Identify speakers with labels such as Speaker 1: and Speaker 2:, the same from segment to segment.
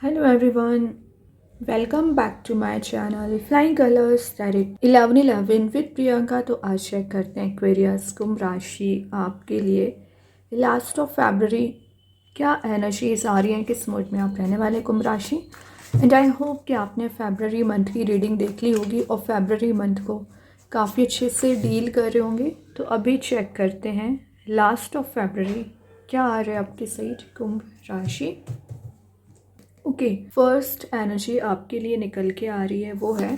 Speaker 1: Hello everyone, welcome back to my channel Flying Colors Direct 1111 with Priyanka. तो आज check करते हैं एक्वेरियस कुंभ राशि आपके लिए लास्ट ऑफ फरवरी क्या एनर्जीज आ रही हैं, किस मूड में आप रहने वाले कुंभ राशि। एंड आई होप कि आपने फरवरी मंथ की रीडिंग देख ली होगी और फरवरी मंथ को काफ़ी अच्छे से डील कर रहे होंगे। तो अभी चेक करते हैं लास्ट ऑफ फरवरी क्या आ रहा है आपके साइड कुंभ राशि। ओके, फर्स्ट एनर्जी आपके लिए निकल के आ रही है वो है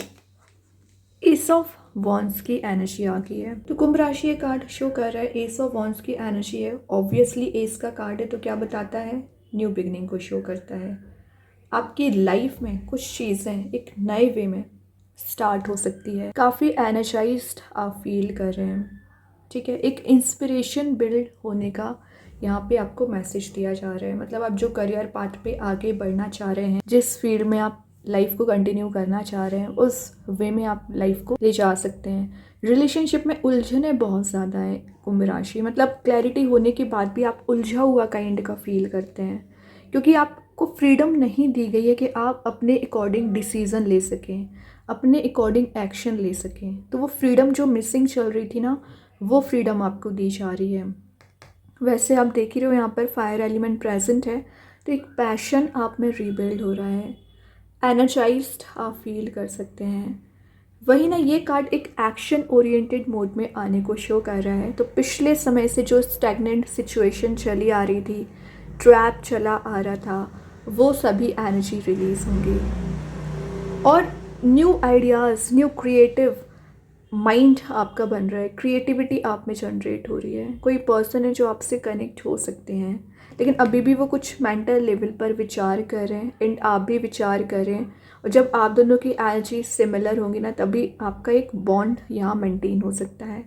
Speaker 1: एस ऑफ वॉन्ड्स की एनर्जी आ गई है। तो कुंभ राशि ये कार्ड शो कर रहा है एस ऑफ वॉन्ड्स की एनर्जी है। ऑब्वियसली एस का कार्ड है तो क्या बताता है, न्यू बिगनिंग को शो करता है। आपकी लाइफ में कुछ चीज़ें एक नए वे में स्टार्ट हो सकती है। काफ़ी एनर्जाइज्ड आप फील कर रहे हैं, ठीक है। एक इंस्पिरेशन बिल्ड होने का यहाँ पे आपको मैसेज दिया जा रहा है। मतलब आप जो करियर पाथ पे आगे बढ़ना चाह रहे हैं, जिस फील्ड में आप लाइफ को कंटिन्यू करना चाह रहे हैं, उस वे में आप लाइफ को ले जा सकते हैं। रिलेशनशिप में उलझने बहुत ज़्यादा है कुंभ राशि, मतलब क्लैरिटी होने के बाद भी आप उलझा हुआ काइंड का फील करते हैं, क्योंकि आपको फ्रीडम नहीं दी गई है कि आप अपने अकॉर्डिंग डिसीज़न ले सकें, अपने अकॉर्डिंग एक्शन ले सकें। तो वो फ्रीडम जो मिसिंग चल रही थी ना, वो फ्रीडम आपको दी जा रही है। वैसे आप देख ही रहे हो यहाँ पर फायर एलिमेंट प्रेजेंट है, तो एक पैशन आप में रीबिल्ड हो रहा है, एनर्जाइज्ड आप फील कर सकते हैं। वही ना, ये कार्ड एक एक्शन ओरिएंटेड मोड में आने को शो कर रहा है। तो पिछले समय से जो स्टैग्नेंट सिचुएशन चली आ रही थी, ट्रैप चला आ रहा था, वो सभी एनर्जी रिलीज होंगी और new ideas, new creative mind आपका बन रहा है, क्रिएटिविटी आप में जनरेट हो रही है। कोई पर्सन है जो आपसे कनेक्ट हो सकते हैं, लेकिन अभी भी वो कुछ मेंटल लेवल पर विचार कर रहे हैं एंड आप भी विचार कर रहे हैं। और जब आप दोनों की एनर्जी सिमिलर होंगी ना, तभी आपका एक बॉन्ड यहाँ मेंटेन हो सकता है।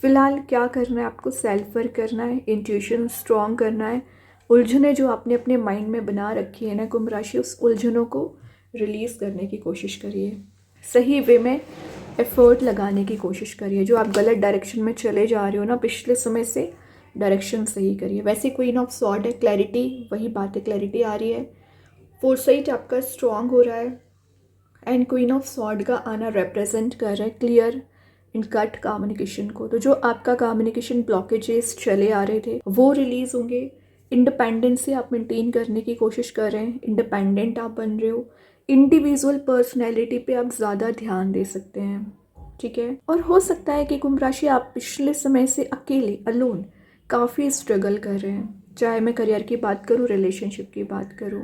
Speaker 1: फिलहाल क्या करना है आपको, सेल्फ वर्क करना है, इंट्यूशन स्ट्रॉन्ग करना है। उलझने जो आपने अपने माइंड में बना रखी है ना कुंभ राशि, उस उलझनों को रिलीज़ करने की कोशिश करिए, सही वे में एफर्ट लगाने की कोशिश करिए। जो आप गलत डायरेक्शन में चले जा रहे हो ना पिछले समय से, डायरेक्शन सही करिए। वैसे क्वीन ऑफ सॉर्ड है, क्लैरिटी, वही बात है, क्लैरिटी आ रही है, फोरसाइट आपका स्ट्रॉन्ग हो रहा है। एंड क्वीन ऑफ सॉर्ड का आना रिप्रेजेंट कर रहा है क्लियर एंड कट कम्युनिकेशन को। तो जो आपका कम्युनिकेशन ब्लॉकेजेस चले आ रहे थे वो रिलीज होंगे। इंडिपेंडेंसी आप मेंटेन करने की कोशिश कर रहे हैं, इंडिपेंडेंट आप बन रहे हो। इंडिविजुअल पर्सनैलिटी पे आप ज़्यादा ध्यान दे सकते हैं, ठीक है। और हो सकता है कि कुंभ राशि आप पिछले समय से अकेले अलोन काफ़ी स्ट्रगल कर रहे हैं, चाहे मैं करियर की बात करूँ, रिलेशनशिप की बात करूँ।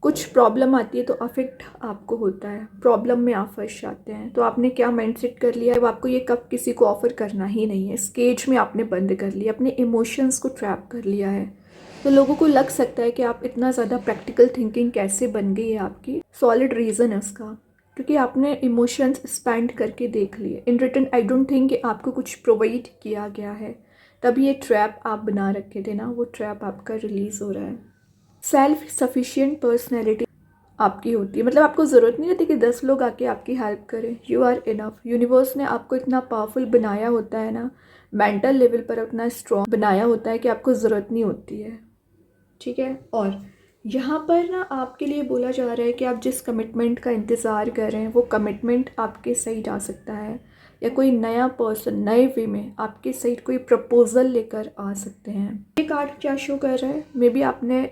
Speaker 1: कुछ प्रॉब्लम आती है तो अफेक्ट आपको होता है, प्रॉब्लम में आप फंस जाते हैं। तो आपने क्या माइंडसेट कर लिया है, अब आपको ये कब किसी को ऑफर करना ही नहीं है, इस केज में आपने बंद कर लिया, अपने इमोशंस को ट्रैप कर लिया है। तो लोगों को लग सकता है कि आप इतना ज़्यादा प्रैक्टिकल थिंकिंग कैसे बन गई है, आपकी सॉलिड रीज़न है उसका, क्योंकि आपने इमोशंस स्पेंड करके देख लिए। In return I don't think कि आपको कुछ प्रोवाइड किया गया है, तभी ये ट्रैप आप बना रखे थे ना, वो ट्रैप आपका रिलीज़ हो रहा है। सेल्फ सफिशिएंट पर्सनैलिटी आपकी होती है, मतलब आपको ज़रूरत नहीं रहती कि 10 लोग आके आपकी हेल्प करें, यू आर इनफ। यूनिवर्स ने आपको इतना पावरफुल बनाया होता है ना, मेंटल लेवल पर उतना स्ट्रॉन्ग बनाया होता है कि आपको ज़रूरत नहीं होती है, ठीक है। और यहाँ पर ना आपके लिए बोला जा रहा है कि आप जिस कमिटमेंट का इंतज़ार कर रहे हैं वो कमिटमेंट आपके साइड आ सकता है, या कोई नया पर्सन नए वे में आपके साइड कोई प्रपोजल लेकर आ सकते हैं। ये कार्ड क्या शो कर रहा है, मे बी आपने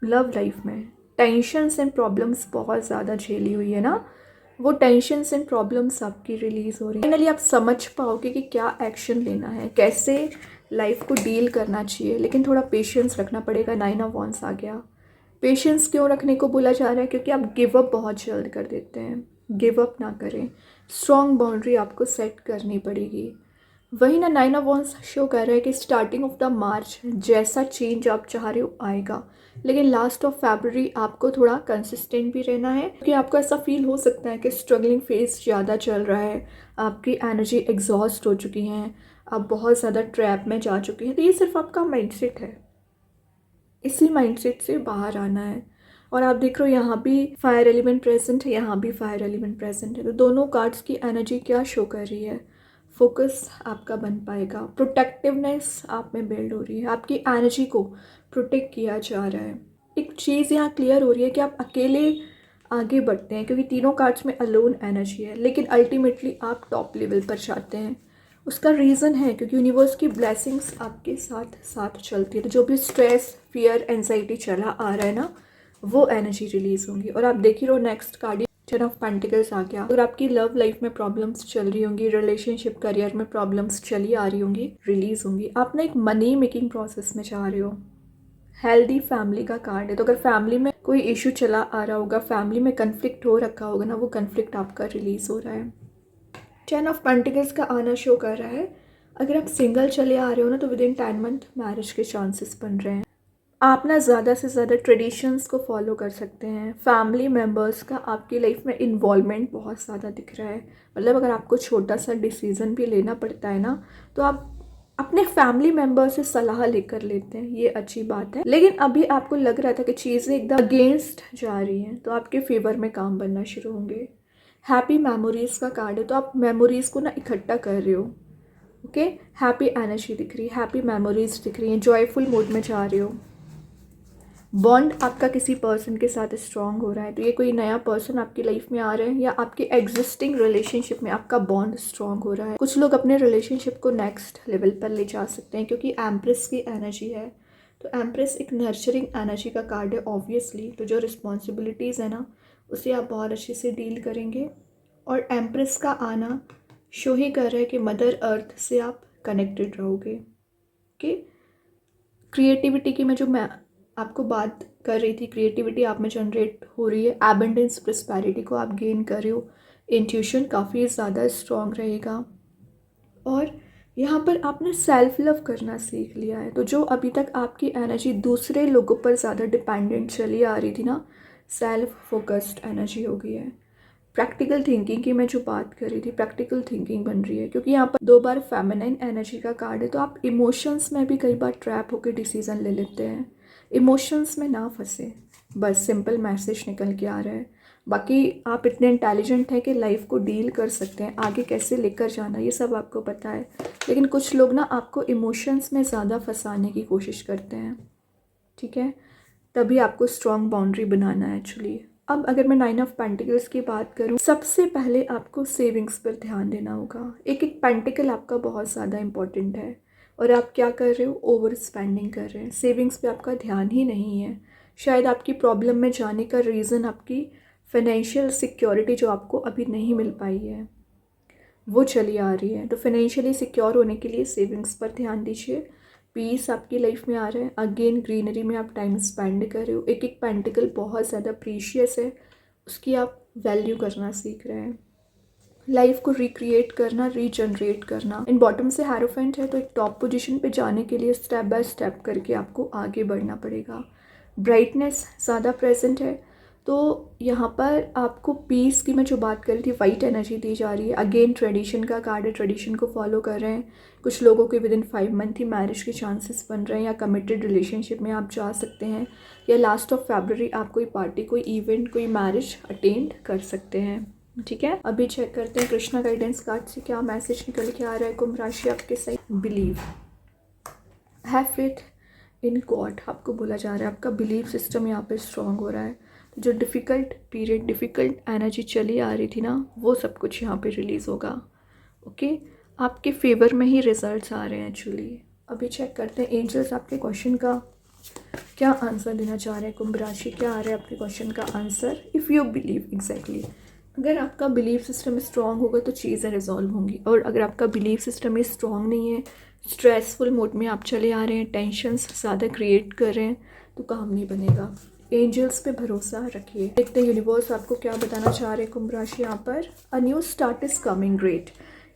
Speaker 1: लव लाइफ में टेंशन्स एंड प्रॉब्लम्स बहुत ज़्यादा झेली हुई है ना, वो टेंशन्स एंड प्रॉब्लम्स आपकी रिलीज़ हो रही है। फाइनली आप समझ पाओगे कि क्या एक्शन लेना है, कैसे लाइफ को डील करना चाहिए, लेकिन थोड़ा पेशेंस रखना पड़ेगा। 9 ऑफ वांड्स आ गया। पेशेंस क्यों रखने को बोला जा रहा है, क्योंकि आप गिव अप बहुत जल्द कर देते हैं। गिव अप ना करें, स्ट्रॉन्ग बाउंड्री आपको सेट करनी पड़ेगी। वही ना, 9 ऑफ वांड्स शो कर रहा है कि स्टार्टिंग ऑफ द मार्च जैसा चेंज आप चाह रहे हो आएगा, लेकिन लास्ट ऑफ फरवरी आपको थोड़ा कंसिस्टेंट भी रहना है, क्योंकि आपको ऐसा फील हो सकता है कि स्ट्रगलिंग फेज ज़्यादा चल रहा है, आपकी एनर्जी एग्जॉस्ट हो चुकी हैं, आप बहुत ज़्यादा ट्रैप में जा चुकी हैं। तो ये सिर्फ आपका माइंडसेट है, इसी माइंडसेट से बाहर आना है। और आप देख रहे हो यहाँ भी फायर एलिमेंट प्रेजेंट है, यहाँ भी फायर एलिमेंट प्रेजेंट है। तो दोनों कार्ड्स की एनर्जी क्या शो कर रही है, फोकस आपका बन पाएगा, प्रोटेक्टिवनेस आप में बिल्ड हो रही है, आपकी एनर्जी को प्रोटेक्ट किया जा रहा है। एक चीज़ यहाँ क्लियर हो रही है कि आप अकेले आगे बढ़ते हैं, क्योंकि तीनों कार्ड्स में अलोन एनर्जी है, लेकिन अल्टीमेटली आप टॉप लेवल पर जाते हैं। उसका रीज़न है क्योंकि यूनिवर्स की ब्लेसिंग्स आपके साथ साथ चलती है। तो जो भी स्ट्रेस, फियर, एंजाइटी चला आ रहा है ना, वो एनर्जी रिलीज़ होंगी। और आप देख ही रहो next card ten of pentacles आ गया। अगर आपकी लव लाइफ में प्रॉब्लम्स चल रही होंगी, रिलेशनशिप करियर में प्रॉब्लम्स चली आ रही होंगी, रिलीज होंगी। आप ना एक मनी मेकिंग प्रोसेस में जा रहे हो। हेल्दी फैमिली का कार्ड है, तो अगर फैमिली में कोई इशू चला आ रहा होगा, फैमिली में कन्फ्लिक्ट हो रखा होगा ना, वो कन्फ्लिक्ट आपका रिलीज हो रहा है। टेन ऑफ पेंटिकल्स का आना शो कर रहा है अगर आप सिंगल चले आ रहे हो ना, तो विद इन 10 मंथ मैरिज के चांसेस बन रहे हैं। आप ना ज़्यादा से ज़्यादा ट्रेडिशंस को फॉलो कर सकते हैं। फैमिली मेम्बर्स का आपकी लाइफ में इन्वॉल्वमेंट बहुत ज़्यादा दिख रहा है। मतलब अगर आपको छोटा सा डिसीज़न भी लेना पड़ता है ना, तो आप अपने फैमिली मेम्बर से सलाह लेकर लेते हैं, ये अच्छी बात है। लेकिन अभी आपको लग रहा था कि चीज़ें एकदम अगेंस्ट जा रही हैं, तो आपके फेवर में काम बनना शुरू होंगे। हैप्पी मेमोरीज़ का कार्ड है, तो आप मेमोरीज़ को ना इकट्ठा कर रहे हो। ओके, हैप्पी एनर्जी दिख रही है, हैप्पी मेमोरीज दिख रही हैं, जॉयफुल मूड में जा रहे हो। बॉन्ड आपका किसी पर्सन के साथ स्ट्रॉन्ग हो रहा है, तो ये कोई नया पर्सन आपकी लाइफ में आ रहे हैं, या आपके एग्जिस्टिंग रिलेशनशिप में आपका बॉन्ड स्ट्रॉन्ग हो रहा है। कुछ लोग अपने रिलेशनशिप को नेक्स्ट लेवल पर ले जा सकते हैं, क्योंकि एम्प्रेस की एनर्जी है। तो एम्प्रेस एक नर्चरिंग एनर्जी का कार्ड है ऑब्वियसली। तो जो रिस्पॉन्सिबिलिटीज़ है ना, उसे आप बहुत अच्छे से डील करेंगे। और एम्प्रेस का आना शो ही कर रहा है कि मदर अर्थ से आप कनेक्टेड रहोगे। ओके, क्रिएटिविटी की मैं आपको बात कर रही थी, क्रिएटिविटी आप में जनरेट हो रही है। एबंडेंस, प्रॉस्पेरिटी को आप गेन कर रहे हो। इंट्यूशन काफ़ी ज़्यादा स्ट्रॉन्ग रहेगा। और यहाँ पर आपने सेल्फ लव करना सीख लिया है। तो जो अभी तक आपकी एनर्जी दूसरे लोगों पर ज़्यादा डिपेंडेंट चली आ रही थी ना, सेल्फ फोकस्ड एनर्जी हो गई है। प्रैक्टिकल थिंकिंग की मैं जो बात कर रही थी, प्रैक्टिकल थिंकिंग बन रही है, क्योंकि यहाँ पर 2 बार फेमिनाइन एनर्जी का कार्ड है। तो आप इमोशंस में भी कई बार ट्रैप होकर डिसीजन ले लेते हैं। इमोशंस में ना फंसे, बस सिंपल मैसेज निकल के आ रहा है। बाकी आप इतने इंटेलिजेंट हैं कि लाइफ को डील कर सकते हैं, आगे कैसे लेकर जाना ये सब आपको पता है। लेकिन कुछ लोग ना आपको इमोशंस में ज़्यादा फंसाने की कोशिश करते हैं, ठीक है। तभी आपको स्ट्रॉन्ग बाउंड्री बनाना है एक्चुअली। अब अगर मैं 9 ऑफ पेंटिकल्स की बात करूं, सबसे पहले आपको सेविंग्स पर ध्यान देना होगा। एक एक पेंटिकल आपका बहुत ज़्यादा इंपॉर्टेंट है, और आप क्या कर रहे हो, ओवर स्पेंडिंग कर रहे हैं। सेविंग्स पे आपका ध्यान ही नहीं है। शायद आपकी प्रॉब्लम में जाने का रीज़न आपकी फाइनेंशियल सिक्योरिटी जो आपको अभी नहीं मिल पाई है, वो चली आ रही है। तो फाइनेंशियली सिक्योर होने के लिए सेविंग्स पर ध्यान दीजिए। पीस आपकी लाइफ में आ रहा है। अगेन ग्रीनरी में आप टाइम स्पेंड कर रहे हो। एक एक पेंटिकल बहुत ज़्यादा प्रीशियस है, उसकी आप वैल्यू करना सीख रहे हैं। लाइफ को रिक्रिएट करना, रीजनरेट करना। इन बॉटम से हैरोफेंट है, तो एक टॉप पोजीशन पे जाने के लिए स्टेप बाय स्टेप करके आपको आगे बढ़ना पड़ेगा। ब्राइटनेस ज़्यादा प्रेजेंट है, तो यहाँ पर आपको पीस की मैं जो बात कर रही थी, वाइट एनर्जी दी जा रही है। अगेन ट्रेडिशन का कार्ड है, ट्रेडिशन को फॉलो कर रहे हैं। कुछ लोगों के with in 5 month he marriage के चांसेस बन रहे हैं, या कमिटेड रिलेशनशिप में आप जा सकते हैं, या लास्ट ऑफ फरवरी आप कोई पार्टी, कोई इवेंट, कोई मैरिज अटेंड कर सकते हैं, ठीक है। अभी चेक करते हैं कृष्णा गाइडेंस कार्ड से क्या मैसेज निकल के आ रहा है कुंभ राशि आपके सही। Believe, have faith in God आपको बोला जा रहा है। आपका बिलीव सिस्टम यहाँ पे स्ट्रॉन्ग हो रहा है। तो जो डिफ़िकल्ट पीरियड, डिफ़िकल्ट एनर्जी चली आ रही थी ना, वो सब कुछ यहाँ पे रिलीज़ होगा। ओके, आपके फेवर में ही रिजल्ट्स आ रहे हैं एक्चुअली। अभी चेक करते हैं एंजल्स आपके क्वेश्चन का क्या आंसर देना चाह रहे हैं। कुंभ राशि, क्या आ रहा है आपके क्वेश्चन का answer. If you believe, exactly अगर आपका बिलीफ सिस्टम स्ट्रॉन्ग होगा तो चीज़ें रिजॉल्व होंगी। और अगर आपका बिलीफ सिस्टम स्ट्रॉन्ग नहीं है, स्ट्रेसफुल मोड में आप चले आ रहे हैं, टेंशन्स ज़्यादा क्रिएट कर रहे हैं, तो काम नहीं बनेगा। एंजल्स पे भरोसा रखिए। देखते हैं यूनिवर्स आपको क्या बताना चाह रहे हैं कुंभ राशि यहाँ पर। A new start is coming, great.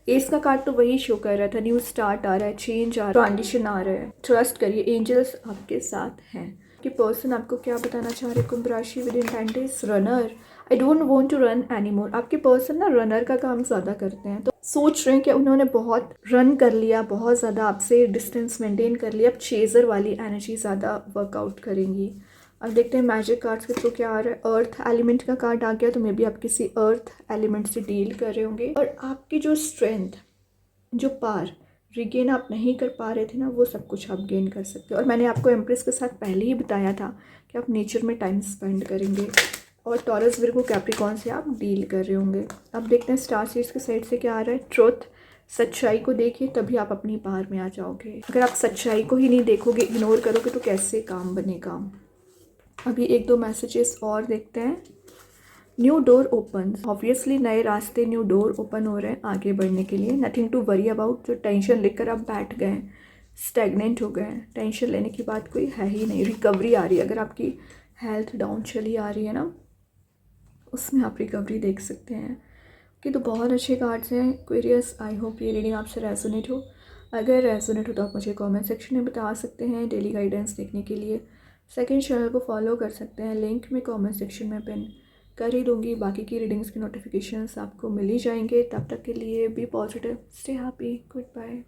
Speaker 1: S का कार्ड तो वही शो कर रहा था, न्यू स्टार्ट आ रहा है, चेंज आ रहा है, ट्रांजिशन आ रहा है। ट्रस्ट करिए, एंजल्स आपके साथ हैं। कि पर्सन आपको क्या बताना चाह रहे कुंभ राशि within 10 days. Runner, I don't want to run any more. आपके पर्सन ना रनर का काम ज़्यादा करते हैं, तो सोच रहे हैं कि उन्होंने बहुत रन कर लिया, बहुत ज़्यादा आपसे डिस्टेंस मेंटेन कर लिया, अब चेजर वाली एनर्जी ज़्यादा वर्कआउट करेंगी। अब देखते हैं मैजिक कार्ड्स के थ्रू क्या आ रहा है। अर्थ एलिमेंट का कार्ड आ गया, तो मे बी आप किसी अर्थ एलिमेंट से डील कर रहे होंगे। और आपकी जो स्ट्रेंथ, जो पार रिगेन आप नहीं कर पा रहे थे ना, वो सब कुछ आप गेन कर सकते हो। और मैंने आपको एम्प्रेस के साथ पहले ही बताया था कि आप नेचर में टाइम स्पेंड करेंगे। और टॉरस विर्गो कैप्रिकॉर्न से आप डील कर रहे होंगे। अब देखते हैं स्टार सीड्स के साइड से क्या आ रहा है। ट्रुथ, सच्चाई को देखिए तभी आप अपनी पार में आ जाओगे। अगर आप सच्चाई को ही नहीं देखोगे, इग्नोर करोगे, तो कैसे काम बनेगा। अभी एक दो मैसेजेस और देखते हैं। न्यू डोर ओपन, ऑब्वियसली नए रास्ते, न्यू डोर ओपन हो रहे हैं आगे बढ़ने के लिए। Nothing to worry about. जो टेंशन लेकर आप बैठ गए, स्टैग्नेंट हो गए, टेंशन लेने की बात कोई है ही नहीं। रिकवरी आ रही है। अगर आपकी हेल्थ डाउन चली आ रही है ना, उसमें आप रिकवरी देख सकते हैं। कि तो बहुत अच्छे कार्ड्स हैं एक्वेरियस। आई होप ये रीडिंग आपसे रेजोनेट हो। अगर रेजोनेट हो तो आप मुझे कमेंट सेक्शन में बता सकते हैं। डेली गाइडेंस देखने के लिए सेकंड चैनल को फॉलो कर सकते हैं, लिंक मैं कमेंट सेक्शन में पिन कर ही दूँगी। बाकी की रीडिंग्स के नोटिफिकेशंस आपको मिल ही जाएंगे। तब तक के लिए be positive, stay happy, good bye.